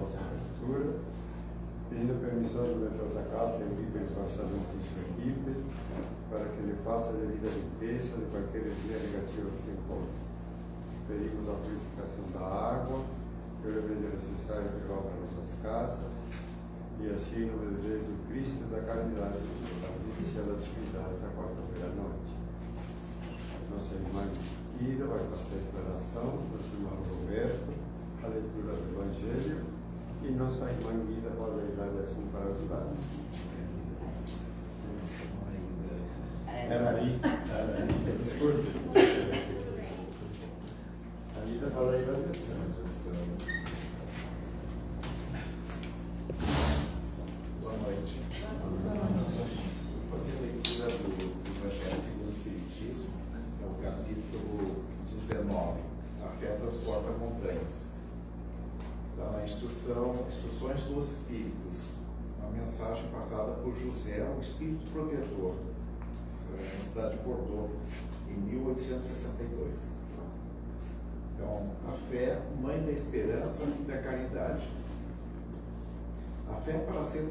nossa leitura, pedindo permissão do leitor da casa, Eurico Esparçamento Felipe, para que ele faça a devida limpeza de qualquer energia negativa que se encontre. Pedimos a purificação da água, pelo remédio necessário que vá para nossas casas, e assim, no nome de Jesus Cristo, da caridade, da delícia das atividades da quarta-feira à noite. Nossa irmã Kira vai passar a explanação, nosso irmão Roberto, a leitura do Evangelho, e nossa irmã Guida faz a irradiação para os lados. Era ali. Desculpe. A Guida faz a irradiação. Boa noite. Vou fazer a leitura do Evangelho segundo o Espiritismo, é o capítulo 19. A fé transporta montanhas. Então, a Instruções dos Espíritos, uma mensagem passada por José, o Espírito Protetor, na cidade de Bordeaux, em 1862. Então, a fé, mãe da esperança e da caridade. A fé, para ser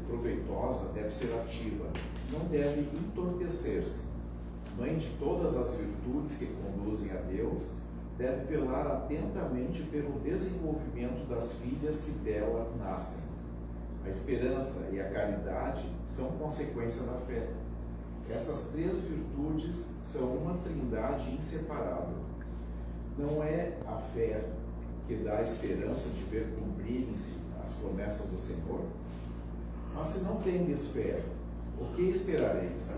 proveitosa, deve ser ativa, não deve entorpecer-se. Mãe de todas as virtudes que conduzem a Deus, deve velar atentamente pelo desenvolvimento das filhas que dela nascem. A esperança e a caridade são consequência da fé. Essas três virtudes são uma trindade inseparável. Não é a fé que dá a esperança de ver cumprirem-se as promessas do Senhor? Mas se não tendes fé, o que esperareis?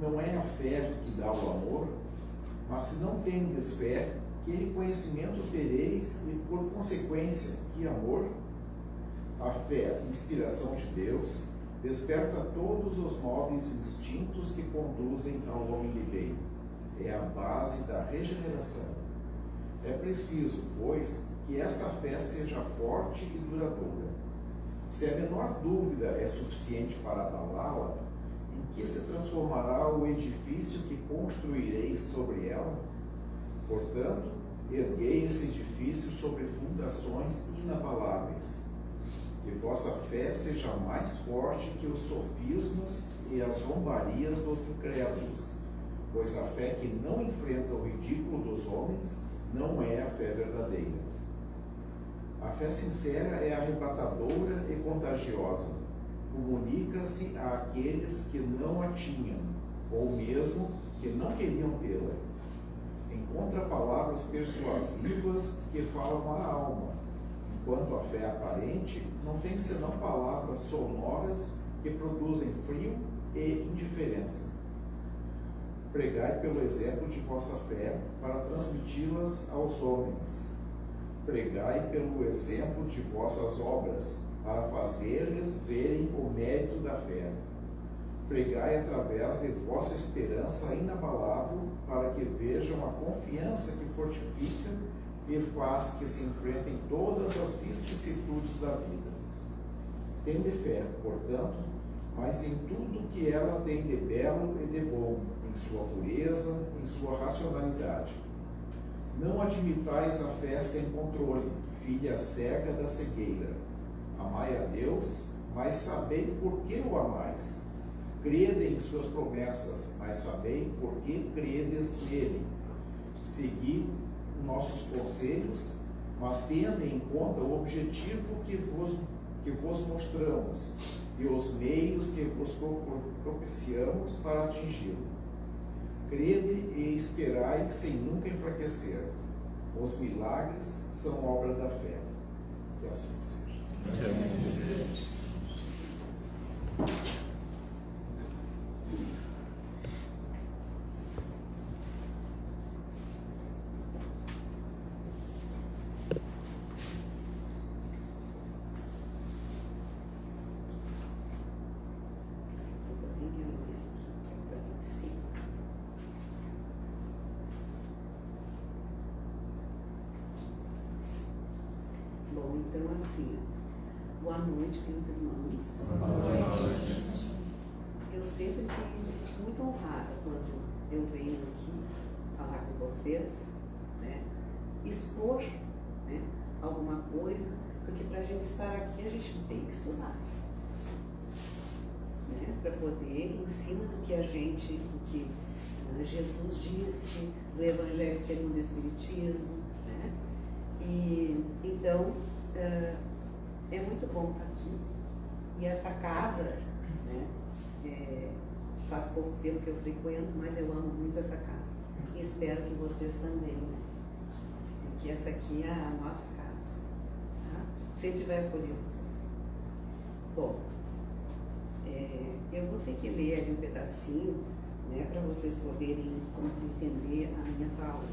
Não é a fé que dá o amor? Mas se não tendes fé, que reconhecimento tereis e, por consequência, que amor? A fé, inspiração de Deus, desperta todos os nobres instintos que conduzem ao homem de bem. É a base da regeneração. É preciso, pois, que essa fé seja forte e duradoura. Se a menor dúvida é suficiente para abalá-la, em que se transformará o edifício que construireis sobre ela? Portanto, erguei esse edifício sobre fundações inabaláveis. Que vossa fé seja mais forte que os sofismas e as zombarias dos incrédulos, pois a fé que não enfrenta o ridículo dos homens não é a fé verdadeira. A fé sincera é arrebatadora e contagiosa. Comunica-se àqueles que não a tinham, ou mesmo que não queriam tê-la. Encontra palavras persuasivas que falam à alma, enquanto a fé aparente não tem senão palavras sonoras que produzem frio e indiferença. Pregai pelo exemplo de vossa fé para transmiti-las aos homens. Pregai pelo exemplo de vossas obras para fazer-lhes verem o mérito da fé. Pregai através de vossa esperança inabalável para que vejam a confiança que fortifica e faz que se enfrentem todas as vicissitudes da vida. Tende fé, portanto, mas em tudo que ela tem de belo e de bom, em sua pureza, em sua racionalidade. Não admitais a fé sem controle, filha cega da cegueira. Amai a Deus, mas sabei por que o amais. Crede em suas promessas, mas sabei por que credes nele. Segui nossos conselhos, mas tendo em conta o objetivo que vos mostramos e os meios que vos propiciamos para atingi-lo. Crede e esperai sem nunca enfraquecer. Os milagres são obra da fé. Que assim seja. Bom, então assim, boa noite, meus irmãos. Boa noite. Eu sempre fico muito honrada quando eu venho aqui falar com vocês, né? Expor, né, alguma coisa, porque para para a gente estar aqui, a gente tem que estudar. Né? Para poder, em cima do que Jesus disse, do Evangelho segundo o Espiritismo, né? E então é muito bom estar aqui. E essa casa, né? Faz pouco tempo que eu frequento, mas eu amo muito essa casa. E espero que vocês também, né? Porque essa aqui é a nossa casa. Tá? Sempre vai acolher vocês. Bom, eu vou ter que ler ali um pedacinho, né, para vocês poderem entender a minha fala.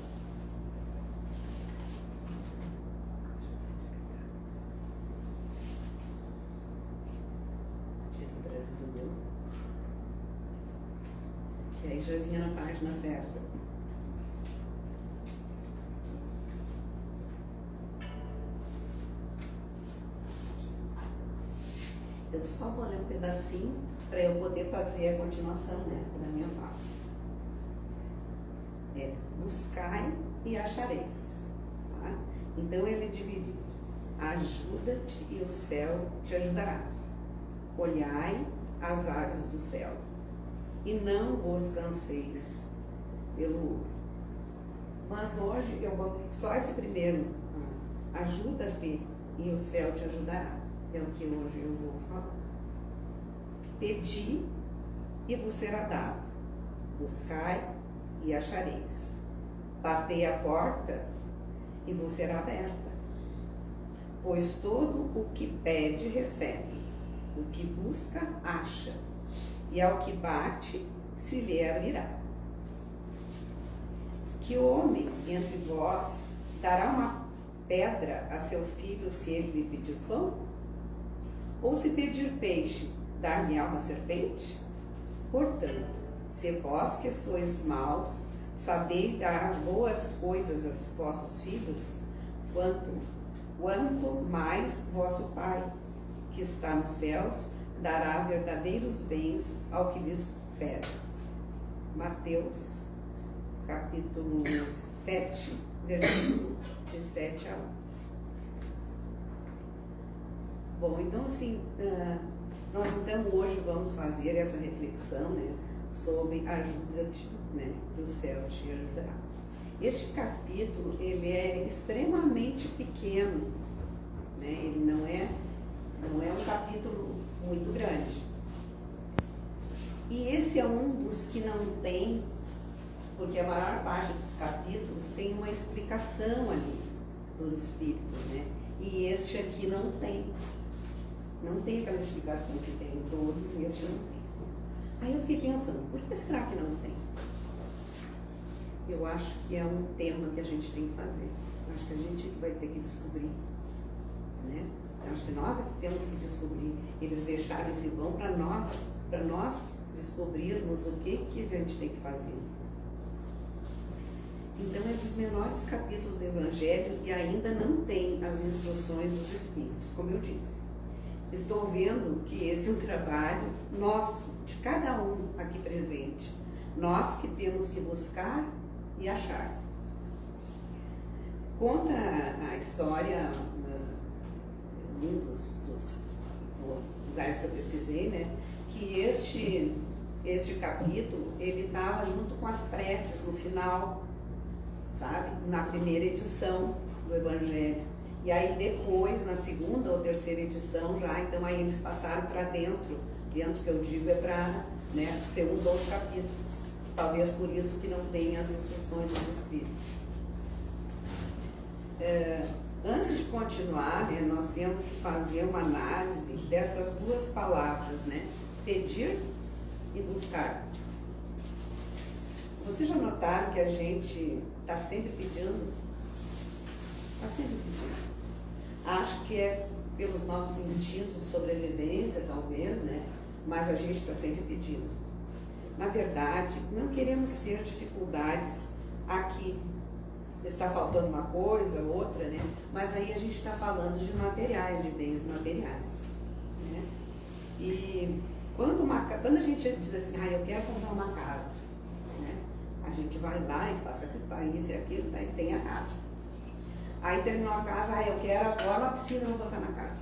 Título brasileiro. Que aí já vinha na página certa. Eu só vou ler um pedacinho para eu poder fazer a continuação, né, da minha fala. Buscai e achareis. Tá? Então ele é dividido. Ajuda-te e o céu te ajudará. Olhai as aves do céu e não vos canseis pelo ouro. Mas hoje eu vou só esse primeiro. Ajuda-te e o céu te ajudará. É o que hoje eu vou falar. Pedi e vos será dado. Buscai e achareis. Batei a porta e vos será aberta. Pois todo o que pede, recebe. O que busca, acha. E ao que bate, se lhe abrirá. Que homem entre vós dará uma pedra a seu filho se ele lhe pedir pão? Ou se pedir peixe, dar-lhe-á uma serpente? Portanto, se vós que sois maus, sabeis dar boas coisas aos vossos filhos, quanto mais vosso Pai, que está nos céus, dará verdadeiros bens ao que lhes pede. Mateus, capítulo 7, versículo de 7 a 11. Bom, então assim, nós então hoje vamos fazer essa reflexão, né, sobre ajuda-te, né, que o céu te ajudará. Este capítulo, ele é extremamente pequeno, né, ele não é um capítulo muito grande. E esse é um dos que não tem, porque a maior parte dos capítulos tem uma explicação ali dos espíritos, né, e este aqui não tem. Não tem aquela explicação que tem em todos, e este não tem. Aí eu fiquei pensando, por que será que não tem? Eu acho que é um tema que a gente tem que fazer. Acho que a gente vai ter que descobrir, né? Acho que nós é que temos que descobrir. Eles deixaram esse vão para nós descobrirmos o que a gente tem que fazer. Então é dos menores capítulos do Evangelho e ainda não tem as instruções dos Espíritos, como eu disse. Estou vendo que esse é um trabalho nosso, de cada um aqui presente. Nós que temos que buscar e achar. Conta a história dos lugares que eu pesquisei, né, que este capítulo, ele estava junto com as preces no final, sabe? Na primeira edição do Evangelho. E aí depois, na segunda ou terceira edição já, então aí eles passaram para dentro que eu digo é para, né, ser um dos capítulos. Talvez por isso que não tem as instruções dos Espíritos. Antes de continuar, né, nós temos que fazer uma análise dessas duas palavras, né? Pedir e buscar. Vocês já notaram que a gente está sempre pedindo? Está sempre pedindo. Acho que é pelos nossos instintos de sobrevivência, talvez, né? Mas a gente está sempre pedindo. Na verdade, não queremos ter dificuldades aqui. Está faltando uma coisa, outra, né? Mas aí a gente está falando de materiais, de bens materiais, né? E quando a gente diz assim, eu quero comprar uma casa, né? A gente vai lá e faz isso e aquilo, tá? E tem a casa. Aí terminou a casa, eu quero agora uma piscina para botar na casa.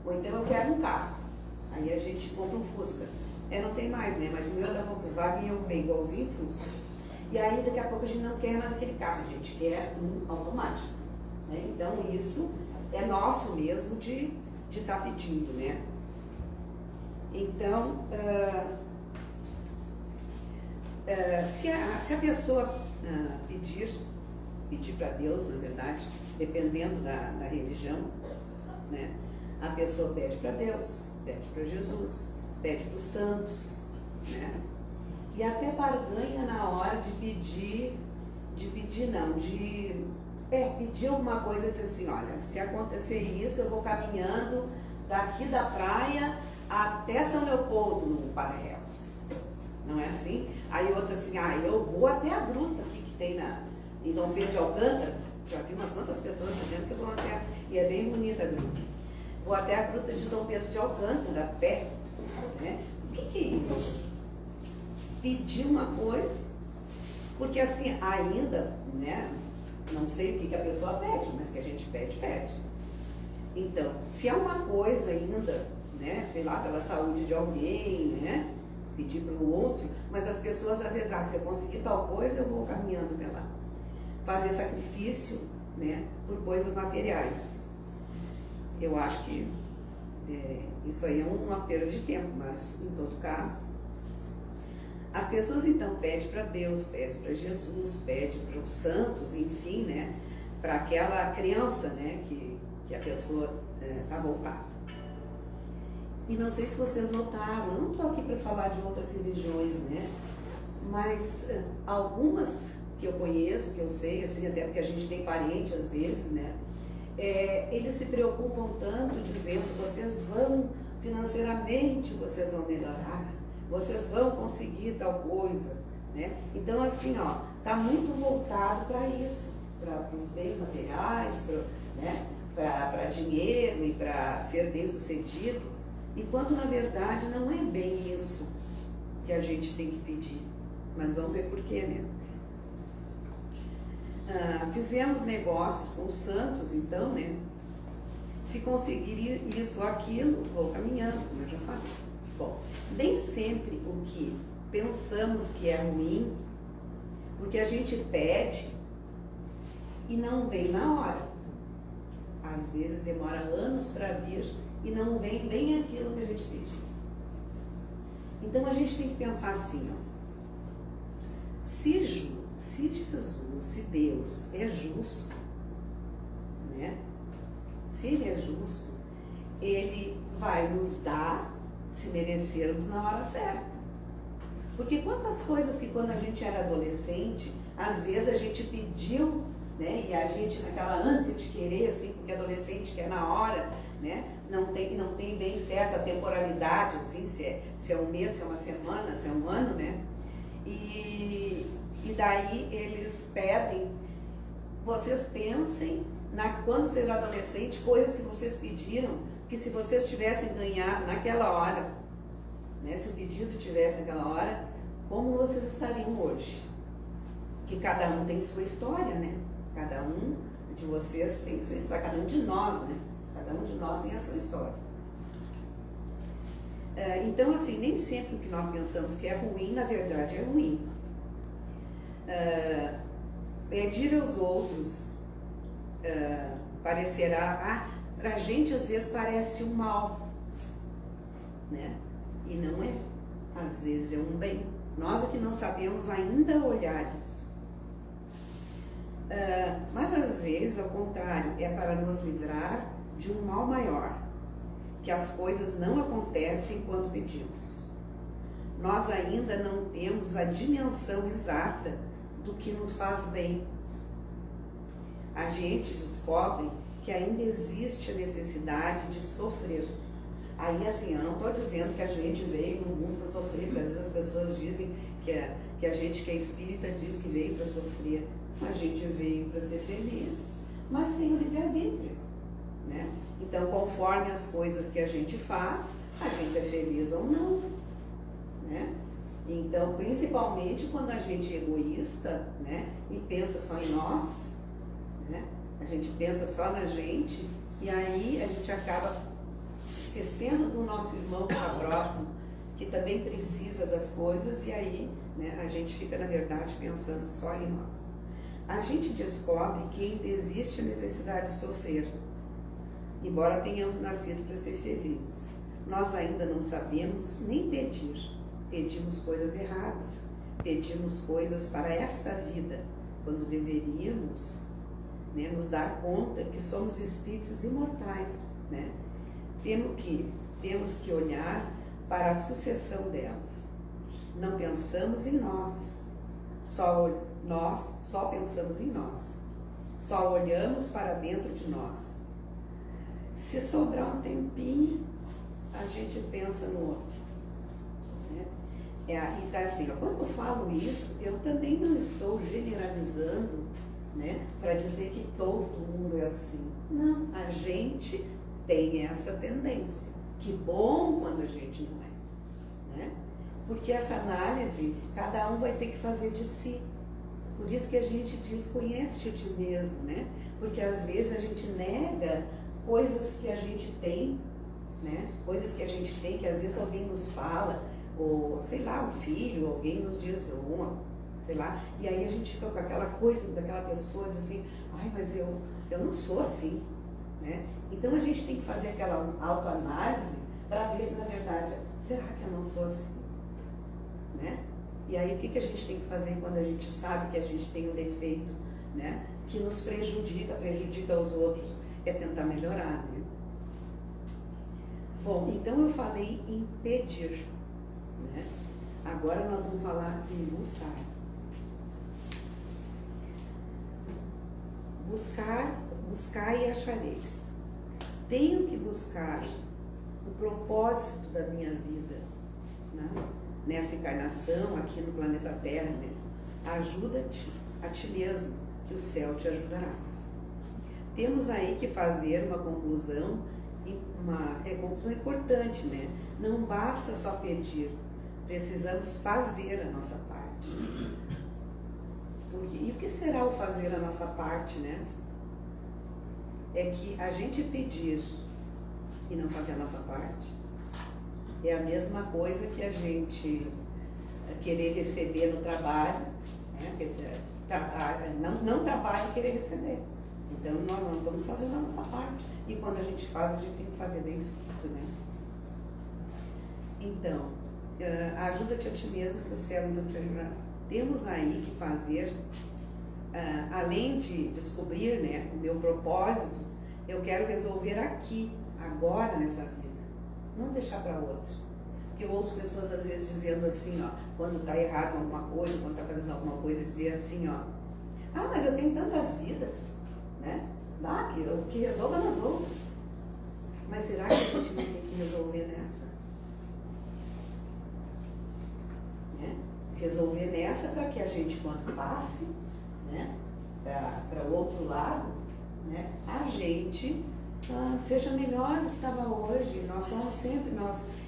Ou então eu quero um carro. Aí a gente compra um Fusca. Não tem mais, né? Mas o meu da Volkswagen é bem igualzinho Fusca. E aí daqui a pouco a gente não quer mais aquele carro, a gente quer um automático. Né? Então isso é nosso mesmo de estar pedindo, né? Então, se a pessoa pedir para Deus, na verdade, dependendo da religião, né? A pessoa pede para Deus, pede para Jesus, pede para os santos, né? E até barganha na hora de pedir alguma coisa, dizer assim, olha, se acontecer isso, eu vou caminhando daqui da praia até São Leopoldo no Para-Réus. Não é assim? Aí outro assim, eu vou até a gruta aqui que tem em Dom Pedro de Alcântara. Já vi umas quantas pessoas dizendo que vão até, e é bem bonita a gruta. Vou até a gruta de Dom Pedro de Alcântara, a pé. Né? O que é isso? Pedir uma coisa, porque assim, ainda, né? Não sei o que a pessoa pede, mas que a gente pede. Então, se é uma coisa ainda, né? Sei lá, pela saúde de alguém, né? Pedir para o outro, mas as pessoas às vezes, se eu conseguir tal coisa, eu vou caminhando até lá. Fazer sacrifício, né? Por coisas materiais. Eu acho que isso aí é uma perda de tempo, mas em todo caso, as pessoas então pedem para Deus, pedem para Jesus, pedem para os santos, enfim, né? Para aquela criança, né? Que a pessoa está voltada. E não sei se vocês notaram, eu não estou aqui para falar de outras religiões, né? Mas algumas que eu conheço, que eu sei, assim, até porque a gente tem parente às vezes, né? Eles se preocupam tanto dizendo, vocês vão financeiramente, vocês vão melhorar, vocês vão conseguir tal coisa, né? Então assim, tá muito voltado para isso, para os bens materiais, né? Para dinheiro e para ser bem sucedido, e quando na verdade não é bem isso que a gente tem que pedir, mas vamos ver por quê, né? Fizemos negócios com os santos, então, né? Se conseguir isso ou aquilo, vou caminhando, como eu já falei. Bom, nem sempre o que pensamos que é ruim, porque a gente pede e não vem na hora. Às vezes demora anos para vir e não vem bem aquilo que a gente pediu. Então a gente tem que pensar assim, se Jesus, se Deus é justo, né? Se Ele é justo, Ele vai nos dar, se merecermos, na hora certa. Porque quantas coisas que quando a gente era adolescente, às vezes a gente pediu, né? E a gente naquela ânsia de querer, assim, porque adolescente quer na hora, né? Não tem bem certa temporalidade, assim, se é um mês, se é uma semana, se é um ano, né? E daí eles pedem, vocês pensem, quando vocês eram adolescentes, coisas que vocês pediram, que se vocês tivessem ganhado naquela hora, né, se o pedido tivesse naquela hora, como vocês estariam hoje? Que cada um tem sua história, né? Cada um de vocês tem sua história, cada um de nós, né? Cada um de nós tem a sua história. Então, assim, nem sempre o que nós pensamos que é ruim, na verdade, é ruim. Pedir aos outros parecerá, pra gente às vezes parece um mal, né? E não é. Às vezes é um bem. Nós é que não sabemos ainda olhar isso. Mas às vezes, ao contrário, é para nos livrar de um mal maior, que as coisas não acontecem quando pedimos. Nós ainda não temos a dimensão exata do que nos faz bem. A gente descobre que ainda existe a necessidade de sofrer. Aí, assim, eu não estou dizendo que a gente veio no mundo para sofrer, porque às vezes as pessoas dizem que a gente que é espírita diz que veio para sofrer. A gente veio para ser feliz, mas tem o livre-arbítrio, né? Então, conforme as coisas que a gente faz, a gente é feliz ou não, né? Então, principalmente quando a gente é egoísta, né, e pensa só em nós, né, A gente pensa só na gente e aí a gente acaba esquecendo do nosso irmão que está próximo, que também precisa das coisas, e aí, né, a gente fica, na verdade, pensando só em nós. A gente descobre que ainda existe a necessidade de sofrer, embora tenhamos nascido para ser felizes. Nós ainda não sabemos nem pedir. Pedimos coisas erradas, pedimos coisas para esta vida, quando deveríamos, né, nos dar conta que somos espíritos imortais, né? Temos que olhar para a sucessão delas. Não pensamos em nós, só pensamos em nós. Só olhamos para dentro de nós. Se sobrar um tempinho, a gente pensa no outro. Né? Então, assim, quando eu falo isso, eu também não estou generalizando, né, para dizer que todo mundo é assim. Não, a gente tem essa tendência. Que bom quando a gente não é. Né? Porque essa análise, cada um vai ter que fazer de si. Por isso que a gente diz, conhece-te a ti mesmo, né? Porque às vezes a gente nega coisas que a gente tem, né? Coisas que a gente tem, que às vezes alguém nos fala, ou sei lá, um filho, alguém nos diz sei lá, e aí a gente fica com aquela coisa daquela pessoa, diz assim, ai, mas eu não sou assim, né? Então a gente tem que fazer aquela autoanálise para ver se na verdade, será que eu não sou assim? Né? E aí o que a gente tem que fazer quando a gente sabe que a gente tem um defeito, né, que nos prejudica os outros, é tentar melhorar, né? Bom, então eu falei em pedir, né? Agora nós vamos falar em buscar. Buscar e achareis. Tenho que buscar o propósito da minha vida, né? Nessa encarnação, aqui no planeta Terra, né? Ajuda-te a ti mesmo, que o céu te ajudará. Temos aí que fazer uma conclusão importante, né? Não basta só pedir, precisamos fazer a nossa parte. E o que será o fazer a nossa parte, né? É que a gente pedir e não fazer a nossa parte é a mesma coisa que a gente querer receber no trabalho, né? Quer dizer, não trabalho e querer receber. Então, nós não estamos fazendo a nossa parte. E quando a gente faz, a gente tem que fazer bem feito, né? Então, ajuda-te a ti mesmo, que o céu não te ajudará. Temos aí que fazer, além de descobrir, né, o meu propósito, eu quero resolver aqui, agora, nessa vida. Não deixar para outro. Porque eu ouço pessoas às vezes dizendo assim, ó, quando está errado alguma coisa, quando está fazendo alguma coisa, dizer assim, ó, ah, mas eu tenho tantas vidas, né? Que resolva nas outras. Mas será que a gente não tem que resolver nessa? Né? Resolver nessa para que a gente, quando passe, né, para o outro lado, né, a gente seja melhor do que estava hoje. Nós somos sempre,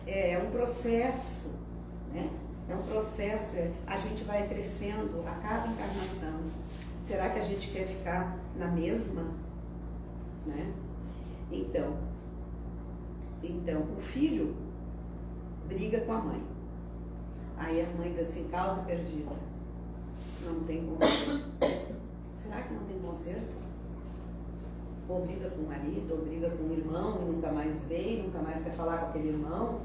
é um processo, né? É um processo, a gente vai crescendo a cada encarnação. Será que a gente quer ficar na mesma? Né? Então, o filho briga com a mãe. Aí a mãe diz assim, causa perdida. Não tem conserto. Será que não tem conserto? Ou briga com o marido, ou briga com o irmão, e nunca mais vê, nunca mais quer falar com aquele irmão,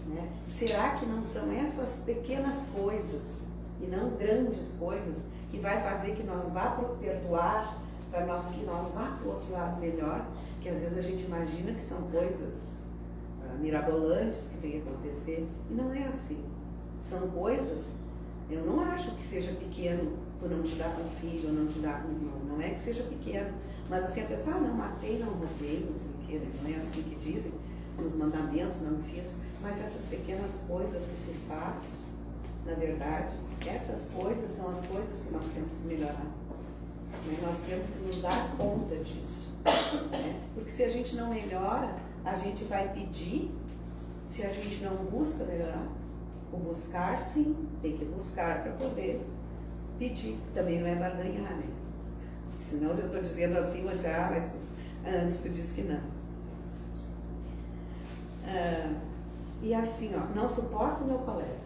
né? Será que não são essas pequenas coisas, e não grandes coisas, que vai fazer que nós vá perdoar, para nós que nós vá para o outro lado melhor? Que às vezes a gente imagina que são coisas mirabolantes que tem que acontecer, e não é assim. São coisas, eu não acho que seja pequeno por não te dar um filho, não te dar não é que seja pequeno, mas assim a pessoa, não matei, não roubei, não sei o que, não é assim que dizem, nos mandamentos não fiz, mas essas pequenas coisas que se faz, na verdade, essas coisas são as coisas que nós temos que melhorar. Né? Nós temos que nos dar conta disso. Né? Porque se a gente não melhora, a gente vai pedir, se a gente não busca melhorar. O buscar, sim, tem que buscar para poder pedir. Também não é barganhar, né? Senão, eu estou dizendo assim, vou dizer, mas antes tu disse que não. E assim, ó, não suporto o meu colega.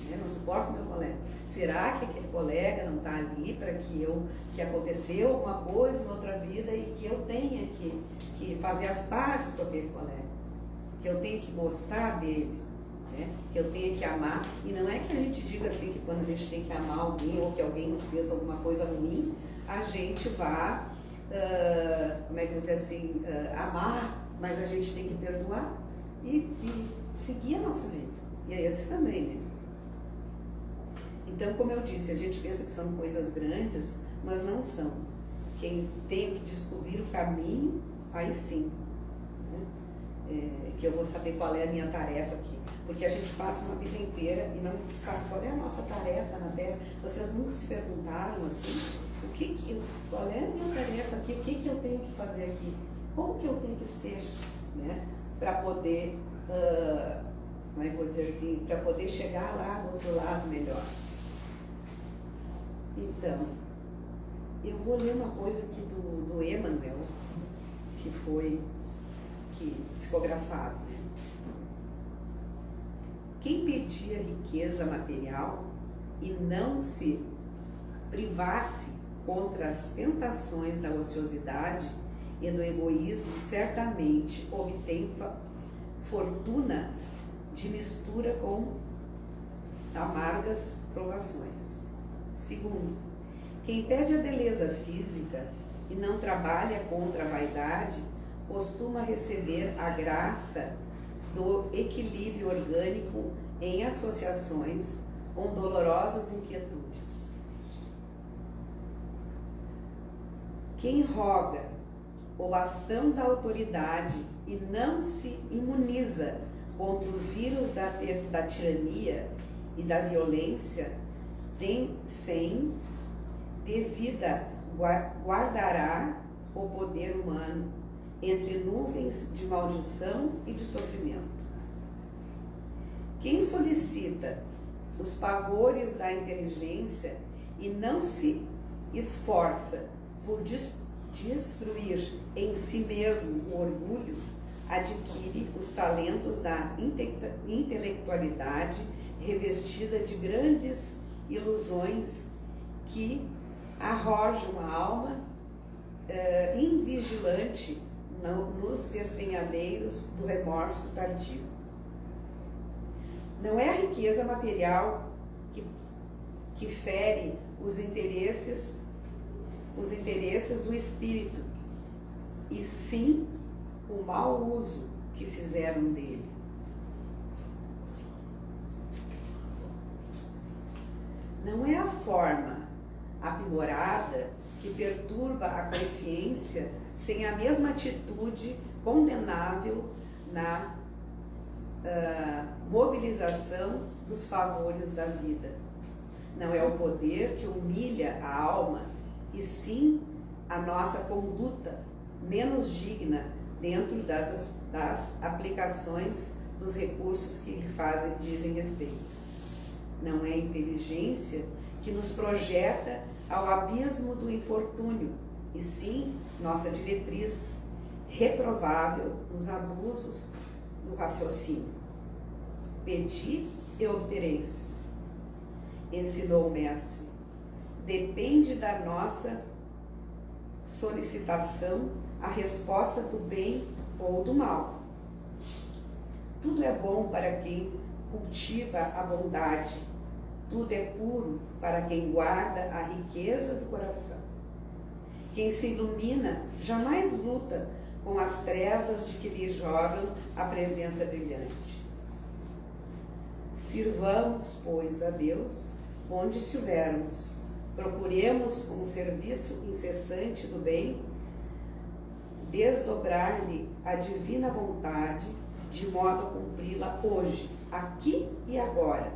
Não suporto o meu colega. Será que aquele colega não está ali para que aconteceu alguma coisa em outra vida e que eu tenha que fazer as pazes com aquele colega? Que eu tenha que gostar dele, né? Que eu tenha que amar. E não é que a gente diga assim que quando a gente tem que amar alguém ou que alguém nos fez alguma coisa ruim, a gente vá, como é que eu vou dizer assim, amar, mas a gente tem que perdoar e seguir a nossa vida. E aí eles também, né? Então, como eu disse, a gente pensa que são coisas grandes, mas não são. Quem tem que descobrir o caminho, aí sim. Né? Que eu vou saber qual é a minha tarefa aqui. Porque a gente passa uma vida inteira e não sabe qual é a nossa tarefa na Terra. Vocês nunca se perguntaram assim, qual é a minha tarefa aqui, o que eu tenho que fazer aqui? Como que eu tenho que ser, né? Para poder, como é que eu vou dizer assim, para poder chegar lá do outro lado melhor. Então, eu vou ler uma coisa aqui do Emmanuel, que foi psicografado. Né? Quem pedia riqueza material e não se privasse contra as tentações da ociosidade e do egoísmo, certamente obtém fortuna de mistura com amargas provações. Segundo, quem pede a beleza física e não trabalha contra a vaidade, costuma receber a graça do equilíbrio orgânico em associações com dolorosas inquietudes. Quem roga o bastão da autoridade e não se imuniza contra o vírus da tirania e da violência, sem devida guardará o poder humano entre nuvens de maldição e de sofrimento. Quem solicita os pavores da inteligência e não se esforça por destruir em si mesmo o orgulho, adquire os talentos da intelectualidade revestida de grandes ilusões que arrojam a alma invigilante nos despenhadeiros do remorso tardio. Não é a riqueza material que fere os interesses do espírito, e sim o mau uso que fizeram dele. Não é a forma aprimorada que perturba a consciência sem a mesma atitude condenável na mobilização dos favores da vida. Não é o poder que humilha a alma, e sim a nossa conduta menos digna dentro das aplicações dos recursos que lhe dizem respeito. Não é a inteligência que nos projeta ao abismo do infortúnio, e sim nossa diretriz reprovável nos abusos do raciocínio. Pedi e obtereis, ensinou o mestre. Depende da nossa solicitação a resposta do bem ou do mal. Tudo é bom para quem cultiva a bondade, tudo é puro para quem guarda a riqueza do coração. Quem se ilumina jamais luta com as trevas de que lhe jogam a presença brilhante. Sirvamos, pois, a Deus onde estivermos. Procuremos, com o serviço incessante do bem, desdobrar-lhe a divina vontade, de modo a cumpri-la hoje, aqui e agora,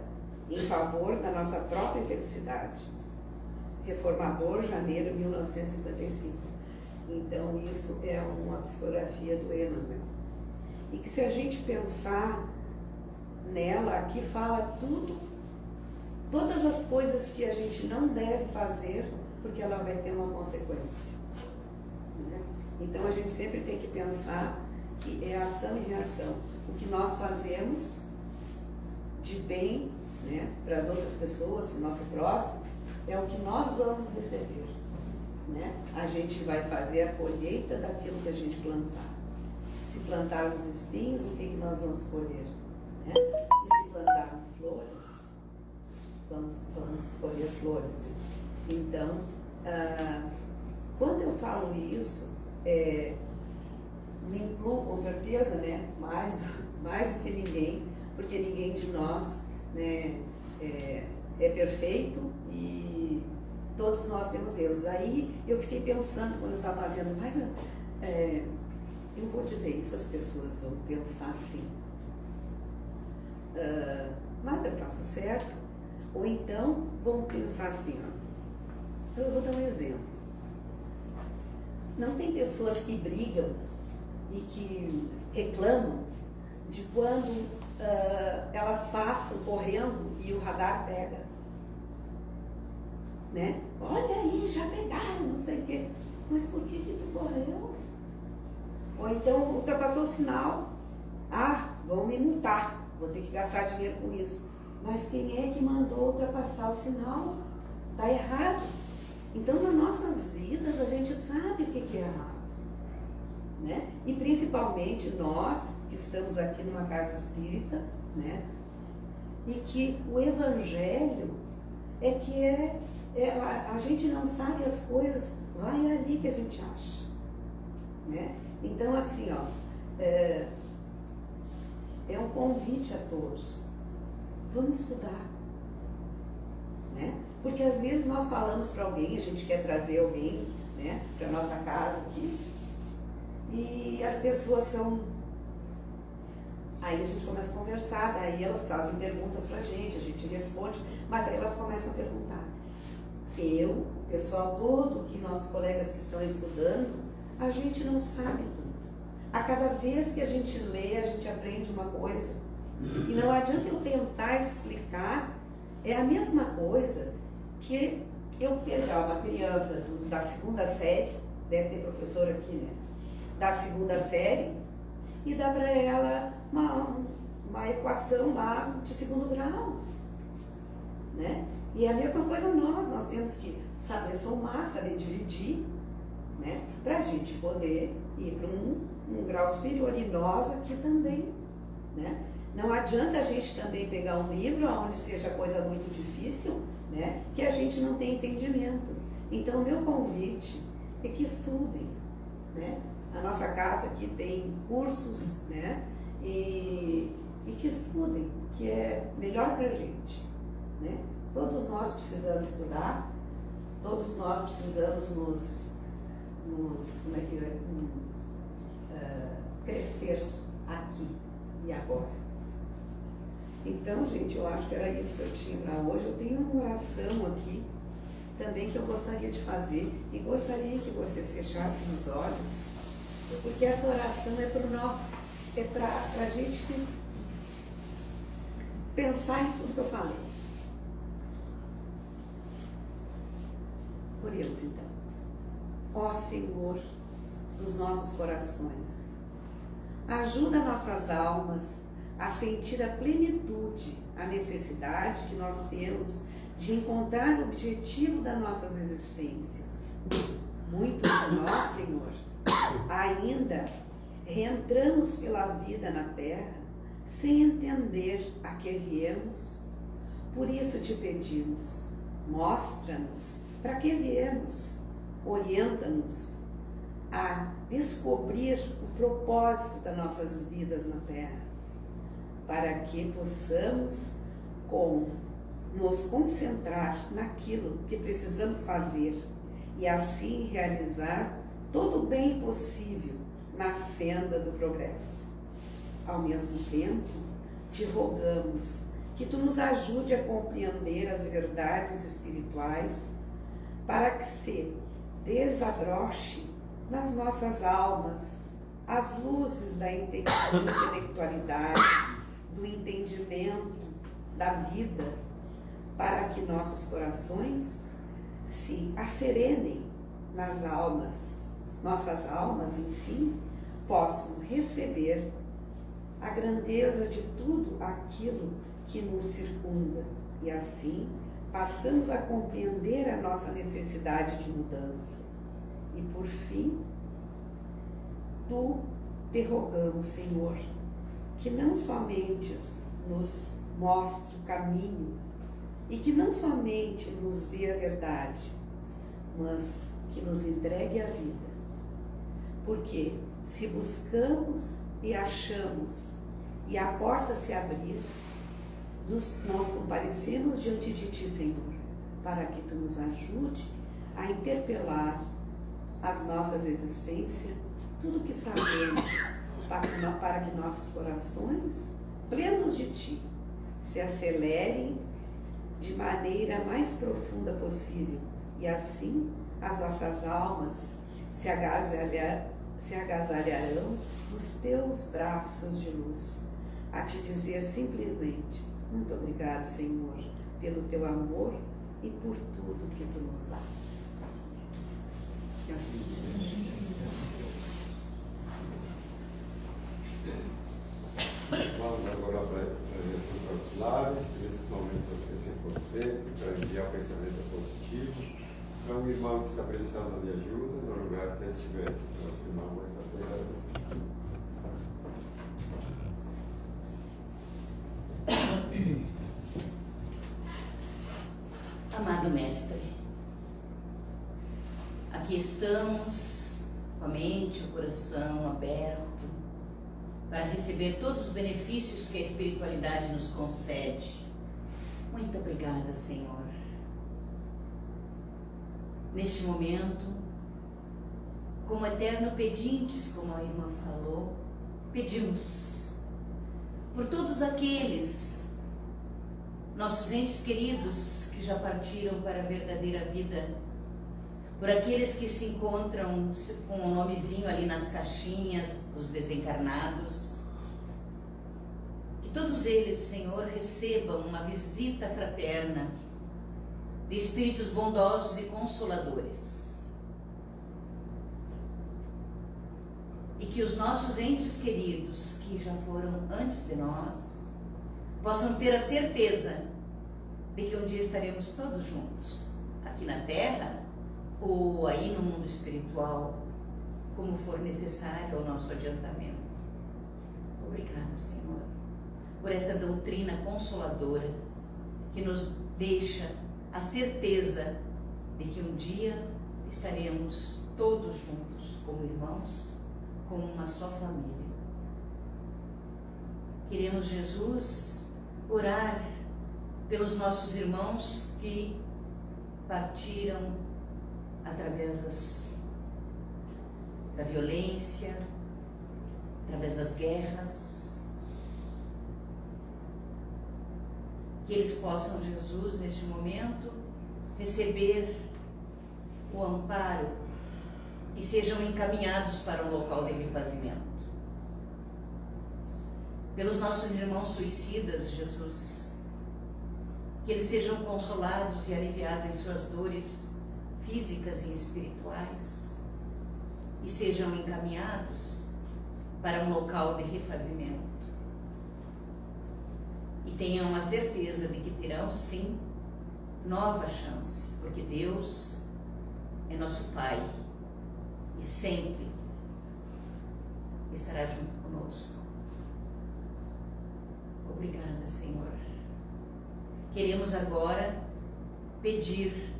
em favor da nossa própria felicidade. Reformador, janeiro de 1955. Então, isso é uma psicografia do Emmanuel. E que se a gente pensar nela, aqui fala tudo, todas as coisas que a gente não deve fazer porque ela vai ter uma consequência. Né? Então a gente sempre tem que pensar que é ação e reação. O que nós fazemos de bem, né, para as outras pessoas, para o nosso próximo, é o que nós vamos receber. Né? A gente vai fazer a colheita daquilo que a gente plantar. Se plantarmos espinhos, o que nós vamos colher? Né? E se plantarmos flores, vamos colher flores. Né? Então, quando eu falo isso, me incluo com certeza, né, mais do que ninguém, porque ninguém de nós, né, é perfeito e todos nós temos erros. Aí eu fiquei pensando quando eu estava fazendo, mas eu vou dizer isso, as pessoas vão pensar assim, mas eu faço certo, ou então vão pensar assim, ó, eu vou dar um exemplo. Não tem pessoas que brigam e que reclamam de quando elas passam correndo e o radar pega. Né? Olha aí, já pegaram, não sei o quê. Mas por que tu correu? Ou então ultrapassou o sinal. Vão me multar, vou ter que gastar dinheiro com isso. Mas quem é que mandou ultrapassar o sinal? Está errado. Então, nas nossas vidas, a gente sabe o que é errado. Né? E principalmente nós, que estamos aqui numa casa espírita, né? E que o Evangelho é que a gente não sabe as coisas, vai ali que a gente acha. Né? Então, assim, ó, é um convite a todos. Vamos estudar. Né? Porque às vezes nós falamos para alguém, a gente quer trazer alguém, né, para a nossa casa aqui, e as pessoas são... Aí a gente começa a conversar, daí elas fazem perguntas para a gente responde, mas aí elas começam a perguntar. O pessoal todo, que nossos colegas que estão estudando, a gente não sabe tudo. A cada vez que a gente lê, a gente aprende uma coisa. E não adianta eu tentar explicar, é a mesma coisa que eu pegar uma criança da 2ª série, deve ter professor aqui, né? Da 2ª série, e dar para ela uma equação lá de 2º grau. Né? E é a mesma coisa nós temos que saber somar, saber dividir, né? Para a gente poder ir para um grau superior, e nós aqui também. Né? Não adianta a gente também pegar um livro onde seja coisa muito difícil, né? Que a gente não tem entendimento. Então, o meu convite é que estudem. Né? A nossa casa aqui tem cursos, né? E que estudem, que é melhor para a gente. Né? Todos nós precisamos estudar, todos nós precisamos crescer aqui e agora. Então, gente, eu acho que era isso que eu tinha para hoje. Eu tenho uma oração aqui também que eu gostaria de fazer e gostaria que vocês fechassem os olhos, porque essa oração é para o nosso, é para a gente pensar em tudo que eu falei. Oremos então. Ó Senhor dos nossos corações, ajuda nossas almas a sentir a plenitude, a necessidade que nós temos de encontrar o objetivo das nossas existências. Muitos de nós, Senhor, ainda reentramos pela vida na terra sem entender a que viemos. Por isso te pedimos, mostra-nos para que viemos, orienta-nos a descobrir o propósito das nossas vidas na terra, para que possamos nos concentrar naquilo que precisamos fazer e assim realizar todo o bem possível na senda do progresso. Ao mesmo tempo, te rogamos que tu nos ajude a compreender as verdades espirituais para que se desabroche nas nossas almas as luzes da intelectualidade, do entendimento da vida, para que nossos corações se asserenem nas almas, nossas almas, enfim, possam receber a grandeza de tudo aquilo que nos circunda e assim passamos a compreender a nossa necessidade de mudança. E por fim, te rogamos, Senhor, que não somente nos mostre o caminho e que não somente nos dê a verdade, mas que nos entregue a vida. Porque se buscamos e achamos e a porta se abrir, nós comparecemos diante de Ti, Senhor, para que Tu nos ajude a interpelar as nossas existências, tudo que sabemos, para que nossos corações, plenos de Ti, se acelerem de maneira mais profunda possível e assim as nossas almas se agasalharão nos Teus braços de luz, a Te dizer simplesmente: muito obrigado, Senhor, pelo Teu amor e por tudo que Tu nos dá. Que assim seja. Vamos agora para a direção para os lares, que nesse momento você se concentre para enviar o pensamento positivo para um irmão que está precisando de ajuda no lugar que estiver. Nosso irmão vai fazer a Amado Mestre, aqui estamos com a mente, o coração aberto para receber todos os benefícios que a espiritualidade nos concede. Muito obrigada, Senhor. Neste momento, como eterno pedintes, como a irmã falou, pedimos por todos aqueles nossos entes queridos que já partiram para a verdadeira vida, por aqueles que se encontram com o nomezinho ali nas caixinhas dos desencarnados, que todos eles, Senhor, recebam uma visita fraterna de espíritos bondosos e consoladores, e que os nossos entes queridos que já foram antes de nós possam ter a certeza de que um dia estaremos todos juntos, aqui na Terra ou aí no mundo espiritual, como for necessário ao nosso adiantamento. Obrigada, Senhor, por essa doutrina consoladora que nos deixa a certeza de que um dia estaremos todos juntos como irmãos, como uma só família. Queremos, Jesus, orar pelos nossos irmãos que partiram através da violência, através das guerras, que eles possam, Jesus, neste momento, receber o amparo e sejam encaminhados para um local de refazimento. Pelos nossos irmãos suicidas, Jesus, que eles sejam consolados e aliviados em suas dores físicas e espirituais e sejam encaminhados para um local de refazimento. E tenham a certeza de que terão, sim, nova chance, porque Deus é nosso Pai e sempre estará junto conosco. Obrigada, Senhor. Queremos agora pedir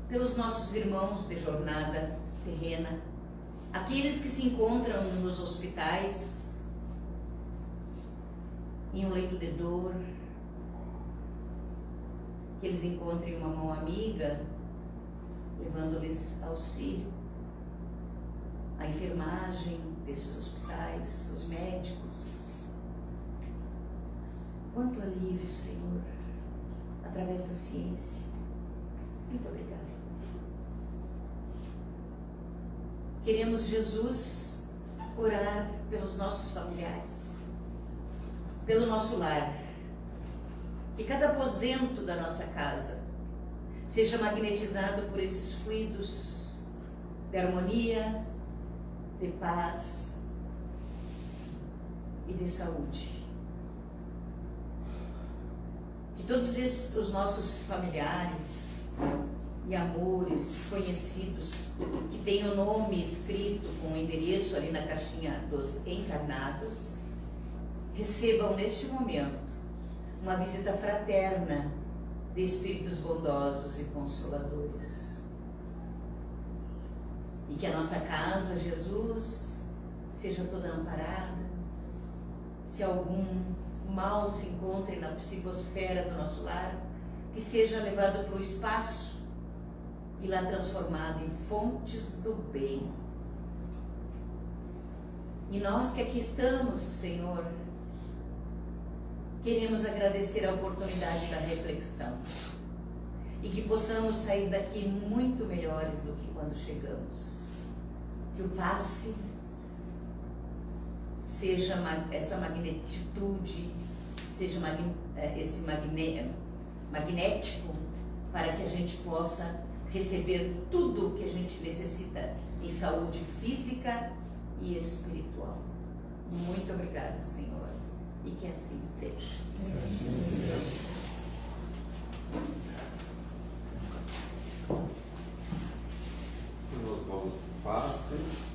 pelos nossos irmãos de jornada terrena, aqueles que se encontram nos hospitais, em um leito de dor, que eles encontrem uma mão amiga, levando-lhes auxílio, a enfermagem desses hospitais, os médicos. Quanto alívio, Senhor, através da ciência. Muito obrigada. Queremos, Jesus, orar pelos nossos familiares, pelo nosso lar, que cada aposento da nossa casa seja magnetizado por esses fluidos de harmonia, de paz e de saúde. Que todos os nossos familiares e amores, conhecidos, que têm o nome escrito com o endereço ali na caixinha dos encarnados, recebam neste momento uma visita fraterna de espíritos bondosos e consoladores. E que a nossa casa, Jesus, seja toda amparada. Se algum mal se encontre na psicosfera do nosso lar, que seja levado para o espaço e lá transformado em fontes do bem. E nós que aqui estamos, Senhor, queremos agradecer a oportunidade da reflexão e que possamos sair daqui muito melhores do que quando chegamos. Que o passe seja essa magnitude, seja esse magnético, para que a gente possa receber tudo o que a gente necessita em saúde física e espiritual. Muito obrigada, Senhor, e que assim seja. Nós vamos para o passe.